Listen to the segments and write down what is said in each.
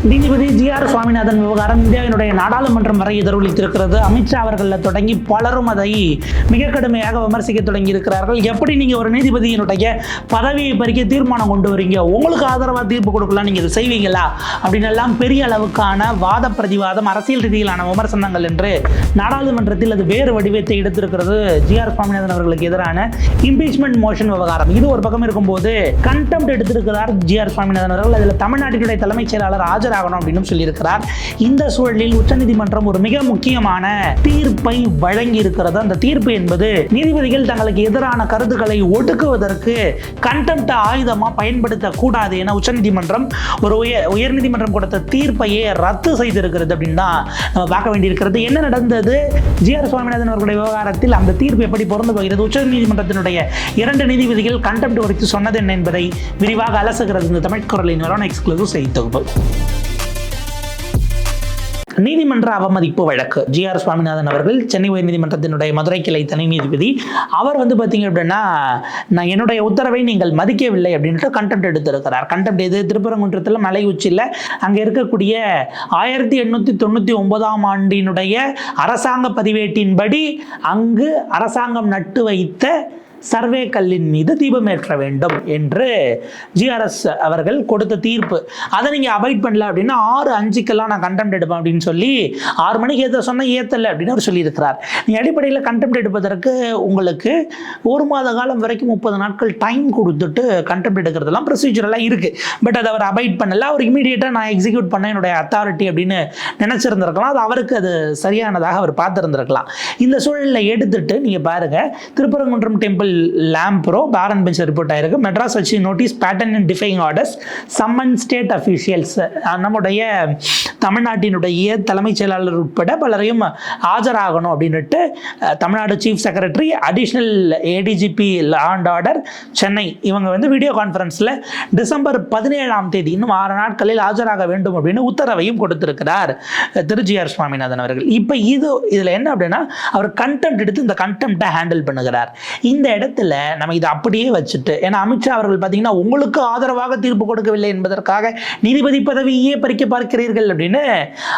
நீதிபதி ஜி.ஆர். சுவாமிநாதன் விவகாரம் இந்தியாவினுடைய நாடாளுமன்றம் வரை எதிரொலித்திருக்கிறது. அமித்ஷா அவர்களில் தொடங்கி பலரும் அதை மிக கடுமையாக விமர்சிக்க தொடங்கி இருக்கிறார்கள். எப்படி நீங்க ஒரு நீதிபதியினுடைய பதவியை பறிக்க தீர்மானம் கொண்டு வரீங்க, உங்களுக்கு ஆதரவா தீர்ப்பு கொடுக்கலாம், நீங்க இதை செய்வீங்களா அப்படின்னு எல்லாம் பெரிய அளவுக்கான வாத பிரதிவாதம், அரசியல் ரீதியிலான விமர்சனங்கள் என்று நாடாளுமன்றத்தில் அது வேறு வடிவத்தை எடுத்திருக்கிறது. ஜி.ஆர். சுவாமிநாதன் அவர்களுக்கு எதிரான இம்பீச்மெண்ட் மோஷன் விவகாரம் இது ஒரு பக்கம் இருக்கும்போது கண்டெம்ட் எடுத்திருக்கிறார் ஜி.ஆர். சுவாமிநாதன் அவர்கள். அதில் தமிழ்நாட்டினுடைய தலைமைச் செயலாளர் ஆஜராகணும் அப்படின்னு சொல்லியிருக்கிறார். இந்த சூழலில் உச்சநீதிமன்றம் ஒரு மிக முக்கியமான தீர்ப்பை வழங்கி இருக்கிறது. அந்த தீர்ப்பு என்பது நீதிபதிகள் தங்களுக்கு எதிரான கருத்துக்களை ஒடுக்குவதற்கு கண்டெம்ட் ஆயுதமா பயன்படுத்தக்கூடாது என உச்சநீதிமன்றம் ஒரு உயர்நீதிமன்றம் கொடுத்த தீர்ப்பையே ரத்து செய்திருக்கிறது அப்படின்னு தான் நம்ம பார்க்க வேண்டியிருக்கிறது. என்ன நடந்தது ஜி.ஆர். சுவாமிநாதன் அவர்களுடைய விவகாரத்தில், அந்த தீர்ப்பு எப்படி பொருந்து போகிறது, உச்சநீதிமன்றத்தினுடைய 2 நீதிபதிகள் கண்டெம்ட் குறித்து சொன்னது என்ன என்பதை விரிவாக அலசுகிறது இந்த தமிழ் குரலின் எக்ஸ்க்ளூசிவ் செய்தி தொகுப்பு. நீதிமன்ற அவமதிப்பு வழக்கு. ஜி.ஆர். சுவாமிநாதன் அவர்கள் சென்னை உயர்நீதிமன்றத்தினுடைய மதுரை கிளை தனி நீதிபதி. அவர் பார்த்தீங்க அப்படின்னா, நான் என்னுடைய உத்தரவை நீங்கள் மதிக்கவில்லை அப்படின்ட்டு கண்டெம்ட் எடுத்திருக்கிறார். கண்டெம்ட் எது? திருப்பரங்குன்றத்தில் மலை உச்சியில் அங்கே இருக்கக்கூடிய 1899ஆம் ஆண்டினுடைய அரசாங்க பதிவேட்டின்படி அங்கு அரசாங்கம் நட்டு வைத்த சர்வே கல்லின் மீது தீபமேற்ற வேண்டும் என்று ஜி.ஆர்.எஸ். அவர்கள் கொடுத்த தீர்ப்பு. அதை நீங்கள் அவாய்ட் பண்ணல அப்படின்னா 6:05க்கெல்லாம் நான் கண்டெம்ட் எடுப்பேன் அப்படின்னு சொல்லி 6 மணிக்கு ஏற்ற சொன்னால் ஏற்றலை அப்படின்னு அவர் சொல்லியிருக்கிறார். நீங்கள் அடிப்படையில் கண்டெம்ட் எடுப்பதற்கு உங்களுக்கு 1 மாத காலம் வரைக்கும் 30 நாட்கள் டைம் கொடுத்துட்டு கண்டெம்ட் எடுக்கிறதுலாம் ப்ரொசீஜரெல்லாம் இருக்குது. பட் அதை அவர் அவாய்ட் பண்ணல. அவர் இமீடியட்டாக நான் எக்ஸிக்யூட் பண்ண என்னுடைய அத்தாரிட்டி அப்படின்னு நினச்சிருந்திருக்கலாம். அது அவருக்கு அது சரியானதாக அவர் பார்த்துருந்துருக்கலாம். இந்த சூழலில் எடுத்துட்டு நீங்கள் பாருங்கள், திருப்பரங்குன்றம் டெம்பிள் லாம்ப்ரோ பேரன் பெஞ்ச் ரிப்போர்ட் ஆயிருக்கு. மெட்ராஸ் வச்சு நோட்டீஸ் பேட்டன் and defying orders summon state officials. நம்முடைய தமிழ்நாட்டினுடைய தலைமைச் செயலாளர் உட்பட பலரையும் ஆஜராகணும் அப்படின்ட்டு Tamil Nadu chief secretary, additional ADGP law and order Chennai இவங்க வீடியோ கான்ஃபரன்ஸில் டிசம்பர் 17ஆம் தேதி இன்னும் 6 நாட்களில் ஆஜராக வேண்டும் அப்படின்னு உத்தரவையும் கொடுத்திருக்கிறார் திரு ஜி.ஆர். சுவாமிநாதன் அவர்கள். இப்போ இதில் என்ன அப்படின்னா, அவர் கண்டெம்ட் எடுத்து இந்த கண்டெம்ட்டை ஹேண்டில் பண்ணுகிறார். இந்த இடத்துல நம்ம இதை அப்படியே வச்சுட்டு, ஏன்னா அமித்ஷா அவர்கள் பார்த்தீங்கன்னா உங்களுக்கு ஆதரவாக தீர்ப்பு கொடுக்கவில்லை என்பதற்காக நீதிபதி பதவியே பறிக்க பார்க்கிறீர்கள் அப்படின்னு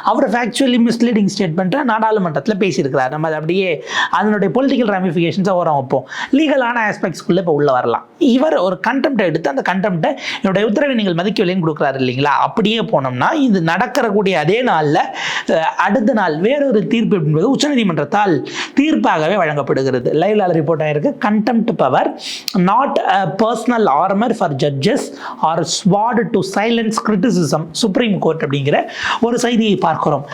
அவர் ஃபேக்சுவலி மிஸ்லீடிங் ஸ்டேட்மெண்ட்டை நாடாளுமன்றத்தில் பேசியிருக்கிறார். நம்ம அதை அப்படியே அதனுடைய பொலிட்டிக்கல் ராமிஃபிகேஷன்ஸை ஓரம் வைப்போம், லீகலான ஆஸ்பெக்ட்ஸ்குள்ளே இப்போ உள்ள வரலாம். இவர் ஒரு கண்டெம்ட்டை எடுத்து அந்த கண்டெம்ட்டை என்னுடைய உத்தரவை நீங்கள் மதிக்கவில்லைன்னு கொடுக்குறாரு இல்லைங்களா. அப்படியே போனோம்னா இது நடக்கக்கூடிய அதே நாளில் அடுத்த நாள் வேறொரு தீர்ப்பு என்பது உச்சநீதிமன்றத்தால் தீர்ப்பாகவே வழங்கப்படுகிறது. லைவ்ல ரிப்போர்ட் ஆயிருக்கு. Contempt power, not a personal armor for judges or sword to silence criticism. Supreme court அப்படிங்கிற ஒரு செய்தியை பார்க்கிறோம்.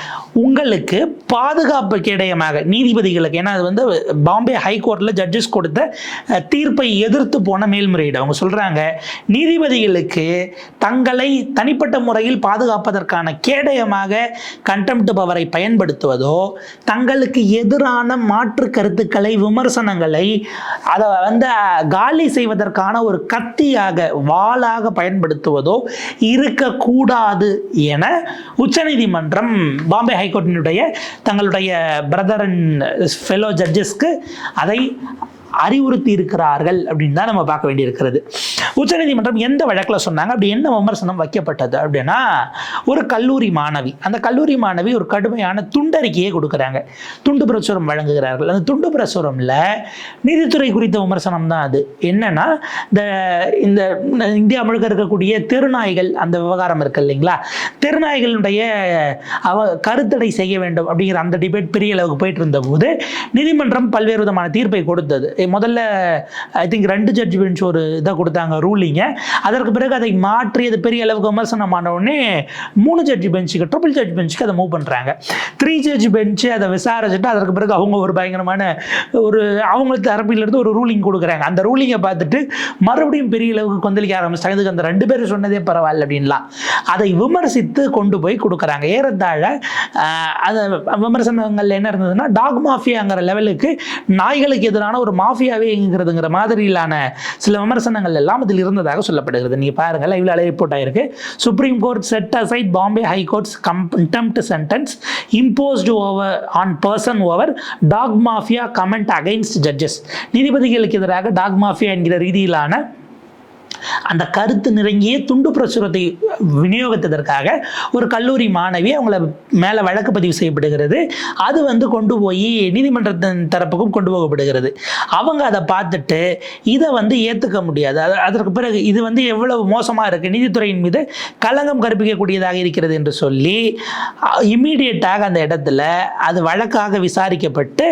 உங்களுக்கு பாதுகாப்பு கிடையமாக நீதிபதிகளுக்கு, ஏன்னா அது பாம்பே ஹைகோர்ட்டில் ஜட்ஜஸ் கொடுத்த தீர்ப்பை எதிர்த்து போன மேல்முறையீடு. அவங்க சொல்றாங்க, நீதிபதிகளுக்கு தங்களை தனிப்பட்ட முறையில் பாதுகாப்பதற்கான கேடயமாக கண்டெம்ட் பவரை பயன்படுத்துவதோ, தங்களுக்கு எதிரான மாற்று கருத்துக்களை, விமர்சனங்களை அதை காலி செய்வதற்கான ஒரு கத்தியாக, வாளாக பயன்படுத்துவதோ இருக்கக்கூடாது என உச்சநீதிமன்றம் பாம்பே ஹைகோர்ட்டினுடைய தங்களுடைய பிரதர் அண்ட் ஃபெலோ ஜட்ஜஸ்க்கு அதை அறிவுறுத்தி இருக்கிறார்கள் அப்படின்னு தான் நம்ம பார்க்க வேண்டியிருக்கிறது. உச்சநீதிமன்றம் எந்த வழக்கில் சொன்னாங்க, அப்படி என்ன விமர்சனம் வைக்கப்பட்டது அப்படின்னா, ஒரு கல்லூரி மாணவி, அந்த கல்லூரி மாணவி ஒரு கடுமையான துண்டறிக்கையை கொடுக்குறாங்க, துண்டு பிரசுரம் வழங்குகிறார்கள். அந்த துண்டு பிரசுரமில் நீதித்துறை குறித்த விமர்சனம் தான் அது. என்னன்னா, இந்த இந்தியா முழுக்க இருக்கக்கூடிய தெருநாய்கள் அந்த விவகாரம் இருக்கு இல்லைங்களா, தெருநாய்களுடைய கருத்தடை செய்ய வேண்டும் அப்படிங்கிற அந்த டிபேட் பெரிய அளவுக்கு போயிட்டு இருந்த போது நீதிமன்றம் பல்வேறு விதமான தீர்ப்பை கொடுத்தது. முதல்ல ஐ திங்க் 2 ஜட்ஜ் பெஞ்ச் ஒரு இதை கொடுத்தாங்க ரூலிங்க. அதற்கு பிறகு அதை மாற்றி அது பெரிய அளவுக்கு விமர்சனமான உடனே 3 ஜட்ஜ் பெஞ்சுக்கு, ட்ரிபிள் ஜட்ஜ் பெஞ்சுக்கு அதை மூவ் பண்ணுறாங்க. 3 ஜட்ஜ் பெஞ்சு அதை விசாரிச்சுட்டு அதற்கு பிறகு அவங்க ஒரு பயங்கரமான ஒரு அவங்களுக்கு தரப்பிலிருந்து ஒரு ரூலிங் கொடுக்குறாங்க. அந்த ரூலிங்கை பார்த்துட்டு மறுபடியும் பெரிய அளவுக்கு கொந்தளிக்க ஆரம்பிச்சிட்டாங்க. இதுக்கு அந்த 2 பேரும் சொன்னதே பரவாயில்ல அப்படின்லாம் அதை விமர்சித்து கொண்டு போய் கொடுக்குறாங்க. ஏறத்தாழ அந்த விமர்சனங்கள் என்ன இருந்ததுன்னா, டாக் மாஃபியாங்கிற லெவலுக்கு நாய்களுக்கு எதிரான ஒரு மாஃபியாவே இயங்குகிறதுங்கிற மாதிரியிலான சில விமர்சனங்கள் எல்லாம் இதில் இருந்ததாக சொல்லப்படுகிறது. நீங்க பாருங்க, லைவ்ல ரிப்போர்ட் ஆயிருக்கு. Supreme court set aside Bombay high courts contempt sentence imposed over on person over dog mafia comment against judges. நீதிபதிகளுக்கு எதிராக டாக் மாஃபியா என்கிற ரீதியிலான அந்த கருத்து நிறைங்கிய துண்டு பிரசுரத்தை விநியோகித்ததற்காக ஒரு கல்லூரி மாணவி அவங்கள மேலே வழக்கு பதிவு செய்யப்படுகிறது. அது வந்து கொண்டு போய் நீதிமன்றத்தின் தரப்புக்கும் கொண்டு போகப்படுகிறது. அவங்க அதை பார்த்துட்டு இதை வந்து ஏற்றுக்க முடியாது. அதற்கு பிறகு இது வந்து எவ்வளவு மோசமாக இருக்குது, நீதித்துறையின் மீது களங்கம் கற்பிக்கக்கூடியதாக இருக்கிறது என்று சொல்லி இம்மீடியட்டாக அந்த இடத்துல அது வழக்காக விசாரிக்கப்பட்டு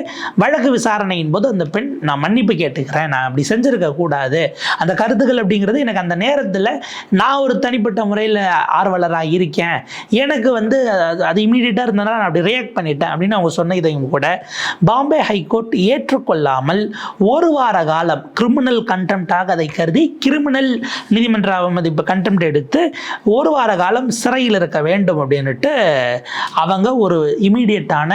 வழக்கு விசாரணையின் போது அந்த பெண், நான் மன்னிப்பு கேட்டுக்கிறேன், நான் அப்படி செஞ்சிருக்க கூடாது, அந்த கருத்துக்கள் அப்படிங்கிறது எனக்கு அந்த நேரத்தில் நான் ஒரு தனிப்பட்ட முறையில் ஆர்வலராக இருக்கேன், எனக்கு வந்து அது இம்மீடியட்டாக இருந்தனால நான் அப்படி ரியாக்ட் பண்ணிட்டேன் அப்படின்னு அவங்க சொன்ன இதையும் கூட பாம்பே ஹைகோர்ட் ஏற்றுக்கொள்ளாமல் ஒரு வார காலம் கிரிமினல் கண்டெம்டாக அதை கருதி கிரிமினல் நீதிமன்ற அவமதிப்பு கண்டெம்ட் எடுத்து ஒரு வார காலம் சிறையில் இருக்க வேண்டும் அப்படின்னுட்டு அவங்க ஒரு இமீடியட்டான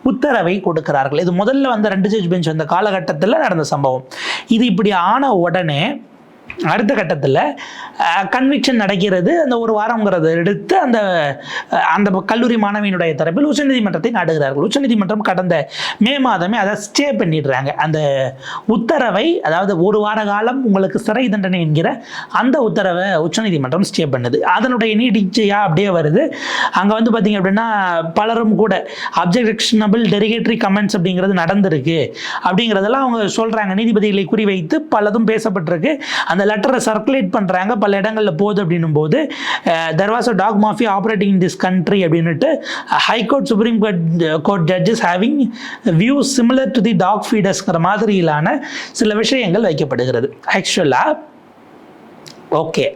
உத்தரவை கொடுக்கிறார்கள். இது முதல்ல வந்து 2 ஜட்ஜ் பெஞ்ச் அந்த காலகட்டத்தில் நடந்த சம்பவம். இது இப்படி ஆன உடனே அடுத்த கட்டத்தில் கன்விக்ஷன் நடக்கிறது. அந்த ஒரு வாரங்கிறத எடுத்து அந்த அந்த கல்லூரி மாணவியினுடைய தரப்பில் உச்சநீதிமன்றத்தை நாடுகிறார்கள். உச்சநீதிமன்றம் கடந்த மே மாதமே அதை ஸ்டே பண்ணிடுறாங்க. அந்த உத்தரவை, அதாவது ஒரு வார காலம் உங்களுக்கு சிறை தண்டனை என்கிற அந்த உத்தரவை உச்சநீதிமன்றம் ஸ்டே பண்ணுது. அதனுடைய நீடிச்சையாக அப்படியே வருது. அங்கே வந்து பார்த்திங்க அப்படின்னா பலரும் கூட அப்ஜெக்ஷனபிள் டெரிகேட்டரி கமெண்ட்ஸ் அப்படிங்கிறது நடந்திருக்கு அப்படிங்கிறதெல்லாம் அவங்க சொல்கிறாங்க. நீதிபதிகளை குறிவைத்து பலதும் பேசப்பட்டிருக்கு. அந்த லெட்டரை சர்க்குலேட் பண்ணுறாங்க, பல இடங்களில் போகுது. அப்படின்னும் போது there was a dog mafia operating in this country அப்படின்னுட்டு high court supreme court judges having views similar to the dog ஃபீடர்ஸ்ங்கிற மாதிரியிலான சில விஷயங்கள் வைக்கப்படுகிறது. ஆக்சுவலாக ஓகே,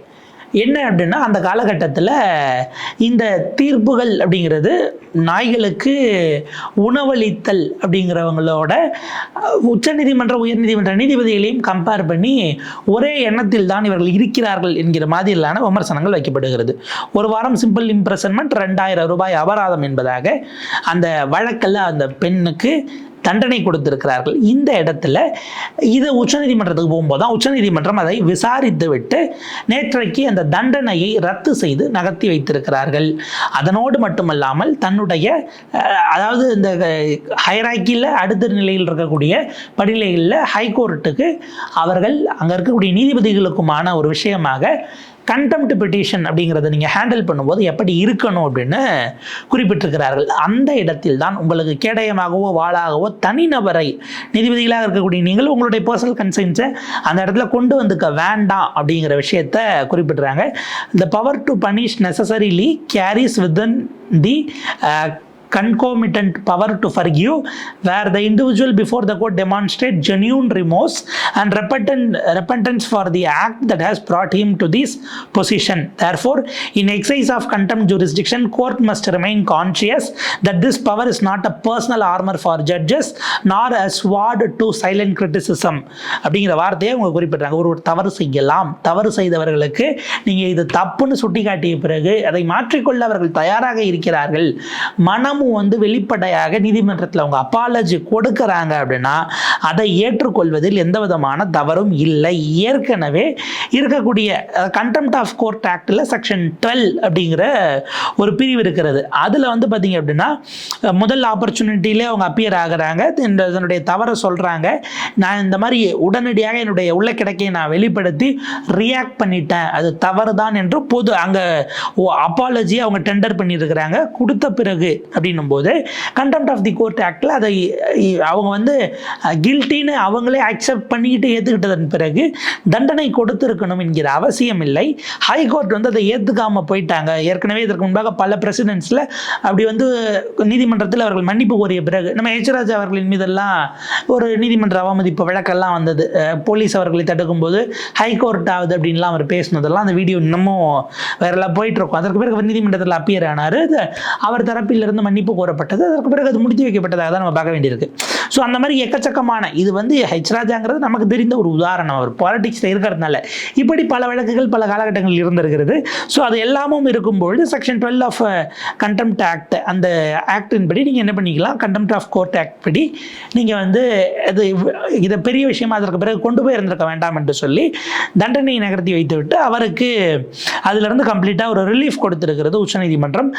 என்ன அப்படின்னா அந்த காலகட்டத்தில் இந்த தீர்ப்புகள் அப்படிங்கிறது நாய்களுக்கு உணவளித்தல் அப்படிங்கிறவங்களோட உச்சநீதிமன்ற உயர்நீதிமன்ற நீதிபதிகளையும் கம்பேர் பண்ணி ஒரே எண்ணத்தில் தான் இவர்கள் இருக்கிறார்கள் என்கிற மாதிரியான விமர்சனங்கள் வைக்கப்படுகிறது. ஒரு வாரம் சிம்பிள் இம்ப்ரெசன்மெண்ட், 2000 ரூபாய் அபராதம் என்பதாக அந்த வழக்கில் அந்த பெண்ணுக்கு தண்டனை கொடுத்திருக்கிறார்கள். இந்த இடத்துல இது உச்சநீதிமன்றத்துக்கு போகும்போது தான் உச்சநீதிமன்றம் அதை விசாரித்து விட்டு நேற்றைக்கு அந்த தண்டனையை ரத்து செய்து நகர்த்தி வைத்திருக்கிறார்கள். அதனோடு மட்டுமல்லாமல் தன்னுடைய, அதாவது இந்த ஹைராக்கியில் அடுத்த நிலையில் இருக்கக்கூடிய படிநிலைகளில் ஹைகோர்ட்டுக்கு அவர்கள் அங்கே இருக்கக்கூடிய நீதிபதிகளுக்குமான ஒரு விஷயமாக கண்டெம்ட் பெட்டிஷன் அப்படிங்கிறத நீங்கள் ஹேண்டில் பண்ணும்போது எப்படி இருக்கணும் அப்படின்னு குறிப்பிட்டிருக்கிறார்கள். அந்த இடத்தில் தான் உங்களுக்கு கேடயமாகவோ வாளாகவோ தனிநபரை நீதிபதிகளாக இருக்கக்கூடிய நீங்கள் உங்களுடைய பர்சனல் கன்சைன்ஸை அந்த இடத்துல கொண்டு வந்துக்க வேண்டாம் அப்படிங்கிற விஷயத்த குறிப்பிட்றாங்க. The power to punish necessarily carries within the concomitant power to forgive, where the individual before the court demonstrate genuine remorse and repentance for the act that has brought him to this position. Therefore, in exercise of contempt jurisdiction, court must remain conscious that this power is not a personal armor for judges nor a sword to silent criticism. அப்படிங்கிற வார்த்தையை அவங்க குறிப்பிட்றாங்க. ஒரு தவறு செய்யலாம், தவறு செய்தவர்களுக்கு நீங்கள் இது தப்புன்னு சுட்டி காட்டிய பிறகு அதை மாற்றிக்கொள்ள அவர்கள் தயாராக இருக்கிறார்கள், மனம் வந்து வெளிப்படையாக நீதிமன்றத்தில் அவங்க அப்பாலஜி கொடுக்கறாங்க அப்படின்னா அதை ஏற்றுக்கொள்வதில் எந்த விதமான தவறும் இல்லை. ஏற்கனவே இருக்கக்கூடிய கண்டெம்ட் ஆஃப் கோர்ட் ஆக்டில் செக்ஷன் 12 அப்படிங்கிற ஒரு பிரிவு இருக்கிறது. அதில் வந்து பார்த்தீங்க அப்படின்னா முதல் ஆப்பர்ச்சுனிட்டியிலே அவங்க அப்பியர் ஆகிறாங்க, இதனுடைய தவறை சொல்கிறாங்க, நான் இந்த மாதிரி உடனடியாக என்னுடைய உள்ள கிடக்கையை நான் வெளிப்படுத்தி ரியாக்ட் பண்ணிட்டேன், அது தவறு தான் என்று பொது அங்கே அப்பாலஜி அவங்க டெண்டர் பண்ணியிருக்கிறாங்க. கொடுத்த பிறகு அப்படின்னும் போது கண்டெம்ட் ஆஃப் தி கோர்ட் ஆக்டில் அதை அவங்க வந்து கில்ட்டின்னு அவங்களே அக்செப்ட் பண்ணிக்கிட்டு ஏற்றுக்கிட்டதன் பிறகு தண்டனை கொடுத்துருக்கணும் என்கிற அவசியம் இல்லை. ஹைகோர்ட் வந்து அதை ஏற்றுக்காமல் போயிட்டாங்க. ஏற்கனவே இதற்கு முன்பாக பல பிரசிடென்ட்ஸில் அப்படி வந்து நீதிமன்றத்தில் அவர்கள் மன்னிப்பு கோரிய பிறகு நம்ம எச்ராஜா அவர்களின் மீதெல்லாம் ஒரு நீதிமன்ற அவமதிப்பு வழக்கெல்லாம் வந்தது. போலீஸ் அவர்களை தடுக்கும்போது ஹைகோர்ட் ஆகுது அப்படின்லாம் அவர் பேசினதெல்லாம் அந்த வீடியோ இன்னமும் வேறெல்லாம் போயிட்டுருக்கும். அதற்கு பிறகு அவர் நீதிமன்றத்தில் அப்பியர் ஆனார், அவர் தரப்பிலிருந்து மன்னிப்பு கோரப்பட்டது, அதற்கு பிறகு அது முடித்து வைக்கப்பட்டதாக தான் நம்ம பார்க்க வேண்டியிருக்கு. ஸோ அந்த மாதிரி எக்கச்சக்கமான இது வந்து ஹெச்ராஜாங்கிறது நமக்கு தெரிந்த ஒரு உதாரணம். அவர் பாலிடிக்ஸில் இருக்கிறதுனால இப்படி பல வழக்குகள் பல காலகட்டங்களில் இருந்திருக்கிறது. ஸோ அது எல்லாமும் இருக்கும்பொழுது செக்ஷன் 12 ஆஃப் கண்டெம்ட் ஆக்ட், அந்த ஆக்டின் படி நீங்கள் என்ன பண்ணிக்கலாம், கண்டெம்ட் ஆஃப் கோர்ட் ஆக்ட் படி நீங்கள் வந்து இதை பெரிய விஷயமா அதற்கு பிறகு கொண்டு போய் இருந்திருக்க வேண்டாம் என்று சொல்லி தண்டனை நகர்த்தி வைத்து விட்டு அவருக்கு அதிலிருந்து கம்ப்ளீட்டாக ஒரு ரிலீஃப் கொடுத்திருக்கிறது உச்சநீதிமன்றம்.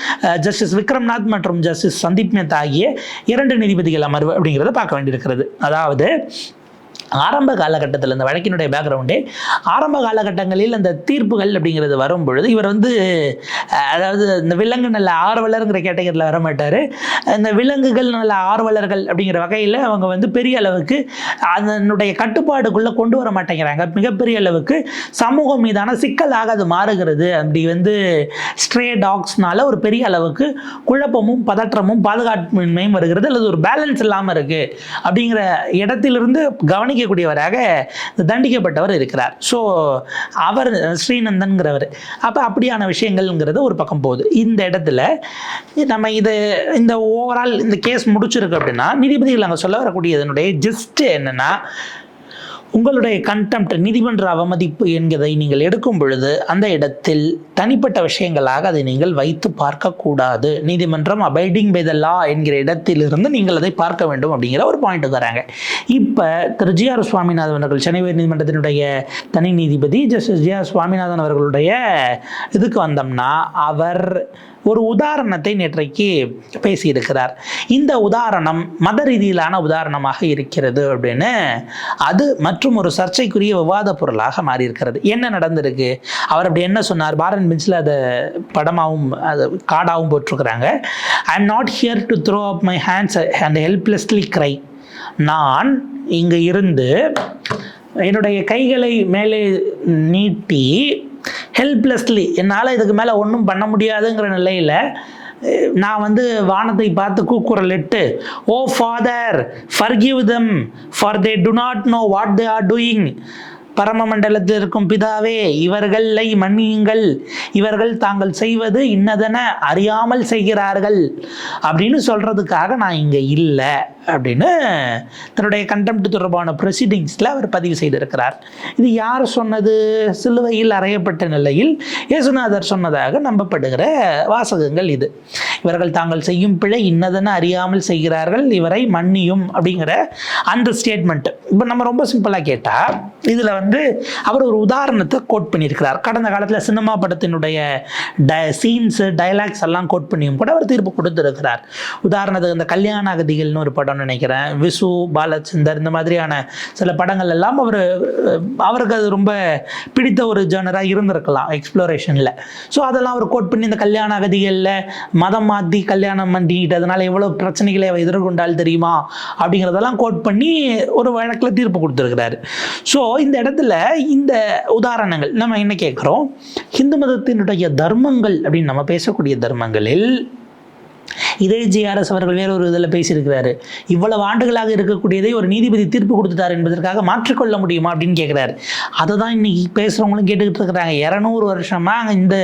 ஜஸ்டிஸ் விக்ரம்நாத் மற்றும் ஜஸ்டிஸ் சந்தீப் மேத்தா ஆகிய 2 நீதிபதிகள் அமர்வு அப்படிங்கிறத பார்க்க வேண்டியிருக்கிறது. அதாவது ஆரம்ப காலகட்டத்தில் இந்த வழக்கினுடைய பேக்ரவுண்டே ஆரம்ப காலகட்டங்களில் அந்த தீர்ப்புகள் அப்படிங்கிறது வரும் பொழுது இவர் வந்து அதாவது இந்த விலங்கு நல்ல ஆர்வலருங்கிற கேட்டகரியில் வர மாட்டார். இந்த விலங்குகள் நல்ல ஆர்வலர்கள் அப்படிங்கிற வகையில் அவங்க வந்து பெரிய அளவுக்கு அதனுடைய கட்டுப்பாடுக்குள்ளே கொண்டு வர மாட்டேங்கிறாங்க. மிகப்பெரிய அளவுக்கு சமூகம் மீதான சிக்கலாக அது மாறுகிறது. அப்படி வந்து ஸ்ட்ரே டாக்ஸ்னால ஒரு பெரிய அளவுக்கு குழப்பமும் பதற்றமும் பாதுகாப்பின்மையும் வருகிறது, அல்லது ஒரு பேலன்ஸ் இல்லாமல் இருக்குது அப்படிங்கிற இடத்திலிருந்து கவனிக்கக்கூடியவராக தண்டிக்கப்பட்டவர் இருக்கிறார். ஸோ அவர் ஸ்ரீநந்தன்கிறவர். அப்போ அப்படியான விஷயங்கள்ங்கிறது ஒரு பக்கம் போகுது. இந்த இடத்துல நம்ம இந்த ஓவரால் இந்த கேஸ் முடிச்சிருக்கு அப்படின்னா நீதிபதிகள் அங்கே சொல்ல வரக்கூடியதனுடைய ஜஸ்ட் என்னன்னா, உங்களுடைய கண்டெம்ட் நீதிமன்ற அவமதிப்பு என்கிறதை நீங்கள் எடுக்கும் பொழுது அந்த இடத்தில் தனிப்பட்ட விஷயங்களாக அதை நீங்கள் வைத்து பார்க்கக்கூடாது. நீதிமன்றம் அபைடிங் பை த லா என்கிற இடத்திலிருந்து நீங்கள் அதை பார்க்க வேண்டும் அப்படிங்கிற ஒரு பாயிண்ட் தராங்க. இப்போ திரு ஜி.ஆர். சுவாமிநாதன் அவர்கள் சென்னை உயர் நீதிமன்றத்தினுடைய தனி நீதிபதி ஜஸ்டிஸ் ஜி.ஆர். சுவாமிநாதன் அவர்களுடைய இதுக்கு வந்தோம்னா அவர் ஒரு உதாரணத்தை நேற்றைக்கு பேசியிருக்கிறார். இந்த உதாரணம் மத ரீதியிலான உதாரணமாக இருக்கிறது அப்படின்னு அது மற்றும் ஒரு சர்ச்சைக்குரிய விவாத பொருளாக மாறி இருக்கிறது. என்ன நடந்திருக்கு, அவர் அப்படி என்ன சொன்னார்? பாரன் பெஞ்சில் அதை படமாகவும் அது கார்டாகவும் போட்டிருக்கிறாங்க. I am not here to throw up my hands and helplessly cry. நான் இங்கே இருந்து என்னுடைய கைகளை மேலே நீட்டி ஹெல்ப்லெஸ்லி என்னால் இதுக்கு மேலே ஒன்றும் பண்ண முடியாதுங்கிற நிலையில் நான் வந்து வானத்தை பார்த்து கூக்குரலிட்டு, ஓ father forgive them for they do not know what they are doing. பரம மண்டலத்தில் இருக்கும் பிதாவே இவர்களை மன்னியுங்கள், இவர்கள் தாங்கள் செய்வது இன்னதென அறியாமல் செய்கிறார்கள் அப்படின்னு சொல்றதுக்காக நான் இங்கே இல்லை அப்படின்னு தன்னுடைய கண்டெம்ட் தொடர்பான ப்ரொசீடிங்ஸில் அவர் பதிவு செய்திருக்கிறார். இது யார் சொன்னது? சிலுவையில் அறையப்பட்ட நிலையில் இயேசுநாதர் சொன்னதாக நம்பப்படுகிற வாசகங்கள் இது. இவர்கள் தாங்கள் செய்யும் பிழை இன்னதென அறியாமல் செய்கிறார்கள், இவரை மன்னியும் அப்படிங்கிற அந்த ஸ்டேட்மெண்ட். இப்போ நம்ம ரொம்ப சிம்பிளாக கேட்டால் இதில் வந்து அவர் ஒரு உதாரணத்தை கோட் பண்ணியிருக்கிறார். கடந்த காலத்தில் சினிமா படத்தினுடைய சீன்ஸு டைலாக்ஸ் எல்லாம் கோட் பண்ணியும் கூட அவர் தீர்ப்பு கொடுத்துருக்கிறார். உதாரணத்துக்கு இந்த கல்யாண அகதிகள்னு ஒரு படம் நினைக்கிறேன், விசு பாலச்சந்தர் இந்த மாதிரியான சில படங்கள் எல்லாம் அவருக்கு அது ரொம்ப பிடித்த ஒரு ஜானராக இருந்திருக்கலாம் எக்ஸ்ப்ளோரேஷனில். ஸோ அதெல்லாம் அவர் கோட் பண்ணி இந்த கல்யாண அகதிகளில் மதம் மாற்றி கல்யாணம் பண்ணிட்டு அதனால் எவ்வளோ பிரச்சனைகளை அவர் எதிர்கொண்டால் தெரியுமா அப்படிங்கிறதெல்லாம் கோட் பண்ணி ஒரு வழக்கில் தீர்ப்பு கொடுத்துருக்கிறாரு. ஸோ இந்த இடத்துல இந்த உதாரணங்கள் நம்ம என்ன கேட்குறோம், ஹிந்து மதத்தினுடைய தர்மங்கள் அப்படின்னு நம்ம பேசக்கூடிய தர்மங்களில் இதே ஜிஆர்எஸ் அவர்கள் வேற ஒரு இதில் பேசியிருக்கிறாரு. இவ்வளவு ஆண்டுகளாக இருக்கக்கூடியதை ஒரு நீதிபதி தீர்ப்பு கொடுத்துட்டார் என்பதற்காக மாற்றிக்கொள்ள முடியுமா அப்படின்னு கேட்குறாரு. அதை தான் இன்னைக்கு பேசுகிறவங்களும் கேட்டுக்கிட்டு இருக்கிறாங்க. 200 வருஷமாக அங்கே இந்த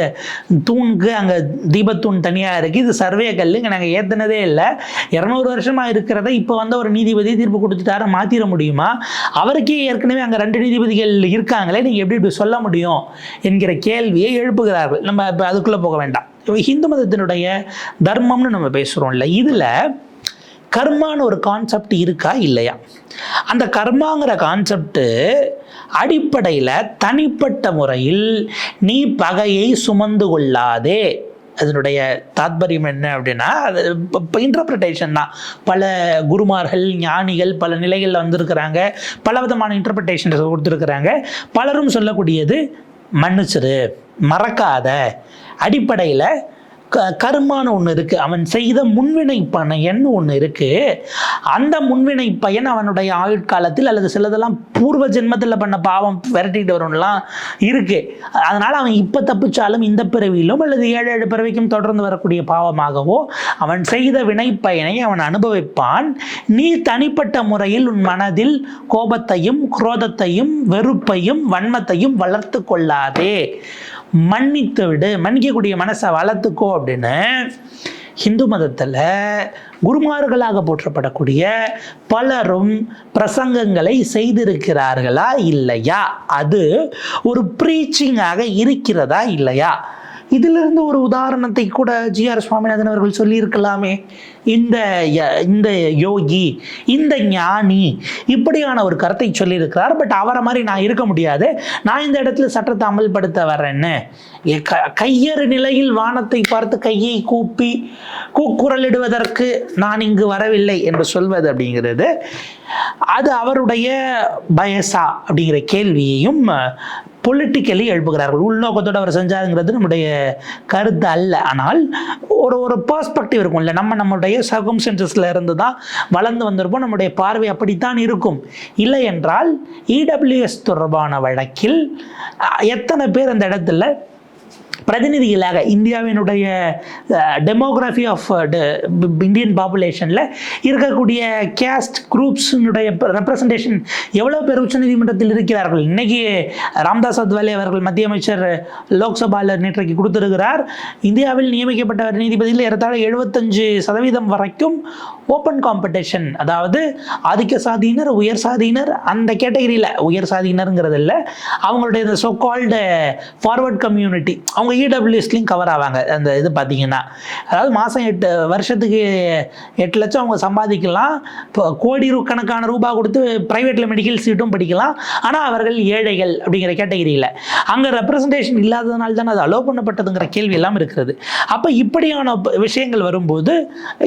தூணுக்கு அங்கே தீபத்தூண் தனியாக இருக்குது, இது சர்வே கல், இங்கே நாங்கள் ஏற்றினதே இல்லை. 200 வருஷமாக இருக்கிறத இப்போ வந்து ஒரு நீதிபதி தீர்ப்பு கொடுத்துட்டார மாற்றிட முடியுமா? அவருக்கே ஏற்கனவே அங்கே 2 நீதிபதிகள் இருக்காங்களே, நீங்கள் எப்படி இப்படி சொல்ல முடியும் என்கிற கேள்வியை எழுப்புகிறார்கள். நம்ம இப்போ அதுக்குள்ளே போக வேண்டாம். ஹிந்து மதத்தினுடைய தர்மம்னு நம்ம பேசுகிறோம்ல, இதில் கர்மான்னு ஒரு கான்செப்ட் இருக்கா இல்லையா? அந்த கர்மாங்கிற கான்செப்ட் அடிப்படையில் தனிப்பட்ட முறையில் நீ பகையை சுமந்து கொள்ளாதே, அதனுடைய தாத்பரியம் என்ன அப்படின்னா அது இன்டர்பிரிட்டேஷன் தான். பல குருமார்கள் ஞானிகள் பல நிலைகளில் வந்திருக்கிறாங்க, பல விதமான இன்டர்பிரிட்டேஷன் கொடுத்துருக்குறாங்க. பலரும் சொல்லக்கூடியது மன்னிச்சிரு, மறக்காத. அடிப்படையில் கர்மான்னு ஒன்று இருக்குது, அவன் செய்த முன்வினை பயன்னு ஒன்று இருக்குது. அந்த முன்வினை பயன் அவனுடைய ஆயுட்காலத்தில் அல்லது சிலதெல்லாம் பூர்வ ஜென்மத்தில் பண்ண பாவம் விரட்டிட்டு வரணும்லாம் இருக்குது. அதனால் அவன் இப்போ தப்பிச்சாலும் இந்த பிறவியிலும் அல்லது 7 பிறவிக்கும் தொடர்ந்து வரக்கூடிய பாவமாகவோ அவன் செய்த வினை பயனை அவன் அனுபவிப்பான். நீ தனிப்பட்ட முறையில் உன் மனதில் கோபத்தையும் குரோதத்தையும் வெறுப்பையும் வன்மத்தையும் வளர்த்து கொள்ளாதே, மன்னித்து விடு, மன்னிக்கக்கூடிய மனசை வளர்த்துக்கோ அப்படின்னு ஹிந்து மதத்தில் குருமார்களாக போற்றப்படக்கூடிய பலரும் பிரசங்கங்களை செய்திருக்கிறார்களா இல்லையா? அது ஒரு ப்ரீச்சிங்காக இருக்கிறதா இல்லையா? இதிலிருந்து ஒரு உதாரணத்தை கூட ஜி.ஆர். சுவாமிநாதன் அவர்கள் சொல்லியிருக்கலாமே. இந்த இந்த யோகி, இந்த ஞானி இப்படியான ஒரு கருத்தை சொல்லியிருக்கிறார். பட் அவரை மாதிரி நான் இருக்க முடியாது, நான் இந்த இடத்துல சட்டத்தை அமல்படுத்த வர்றேன்னு கையறு நிலையில் வானத்தை பார்த்து கையை கூப்பி கூக்குரலிடுவதற்கு நான் இங்கு வரவில்லை என்று சொல்வது அப்படிங்கிறது அது அவருடைய பயசா அப்படிங்கிற கேள்வியையும் பொலிட்டிக்கலி எழுப்புகிறார்கள். உள்நோக்கத்தோடு அவர் செஞ்சாருங்கிறது நம்முடைய கருத்து அல்ல. ஆனால் ஒரு பெர்ஸ்பெக்டிவ் இருக்கும் இல்லை, நம்முடைய சர்க்கம்ஸ்டன்சஸ்ல இருந்து தான் வளர்ந்து வந்திருப்போம், நம்முடைய பார்வை அப்படித்தான் இருக்கும். இல்லை என்றால் இடபிள்யூஎஸ் தொடர்பான வழக்கில் எத்தனை பேர் அந்த இடத்துல பிரதிநிதிகளாக இந்தியாவினுடைய டெமோகிராஃபி ஆஃப் இந்தியன் பாப்புலேஷனில் இருக்கக்கூடிய கேஸ்ட் குரூப்ஸினுடைய ரெப்ரசன்டேஷன் எவ்வளோ பேர் உச்சநீதிமன்றத்தில் இருக்கிறார்கள். இன்னைக்கு ராம்தாஸ் அத்வாலே அவர்கள் மத்திய அமைச்சர் லோக்சபாவில் நேற்றைக்கு கொடுத்திருக்கிறார். இந்தியாவில் நியமிக்கப்பட்ட நீதிபதியில் ஏறத்தாழ 75% வரைக்கும் ஓப்பன் காம்படிஷன், அதாவது ஆதிக்க சாதியினர், உயர் சாதியினர், அந்த கேட்டகரியில் உயர் சாதியினருங்கிறது இல்லை, அவங்களுடைய இந்த சோ கால்டு ஃபார்வர்ட் கம்யூனிட்டி அவங்க இடபிள்யூஎஸ்லையும் கவர் ஆவாங்க. அந்த இது பார்த்தீங்கன்னா, அதாவது மாதம் 8 வருஷத்துக்கு 8 லட்சம் அவங்க சம்பாதிக்கலாம், இப்போ கோடி கணக்கான ரூபாய் கொடுத்து ப்ரைவேட்டில் மெடிக்கல் சீட்டும் படிக்கலாம். ஆனால் அவர்கள் ஏழைகள் அப்படிங்கிற கேட்டகரியில் அங்கே ரெப்ரசன்டேஷன் இல்லாததுனால தான் அது அலோவ் பண்ணப்பட்டதுங்கிற கேள்வி எல்லாம் இருக்கிறது. அப்போ இப்படியான விஷயங்கள் வரும்போது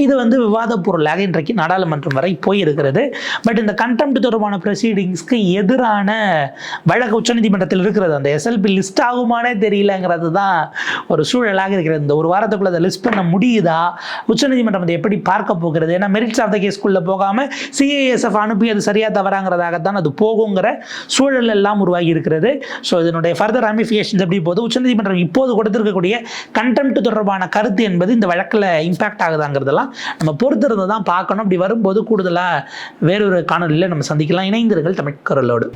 இது விவாத பொருளாக இன்றைக்கு நாடாளுமன்றம் வரை போயிருக்கிறது. பட் இந்த கண்டெம்ட் தொடர்பான ப்ரொசீடிங்ஸ்க்கு எதிரான வழக்கு உச்சநீதிமன்றத்தில் இருக்கிறது. அந்த எஸ்எல்பி லிஸ்ட் ஆகுமானே தெரியலங்கிறது தான் ஒரு சூழலாக இருக்கிறது. இந்த ஒரு வாரத்துக்குள்ள அதை லிஸ்ட் பண்ண முடியுதா, உச்சநீதிமன்றம் அதை எப்படி பார்க்க போகிறது? ஏன்னா மெரிட்ஸ் ஆஃப் த கேஸ்க்குள்ள போகாம சிஐஎஸ்எஃப் அனுப்பி அது சரியா தவறாங்கிறதாகத்தான் அது போகுங்கிற சூழல் எல்லாம் உருவாகி இருக்கிறது. ஸோ இதனுடைய ஃபர்தர் ராமிஃபிகேஷன்ஸ் எப்படி போகுது, உச்சநீதிமன்றம் இப்போது கொடுத்திருக்கக்கூடிய கண்டெம்ட் தொடர்பான கருத்து என்பது இந்த வழக்கில் இம்பாக்ட் ஆகுதாங்கிறதெல்லாம் நம்ம பொறுத்திருந்து தான் பார்க்கணும். அப்படி வரும்போது கூடுதலாக வேறொரு காணொலியில் நம்ம சந்திக்கலாம். இணைந்திருங்கள் தமிழ் குரலோடு.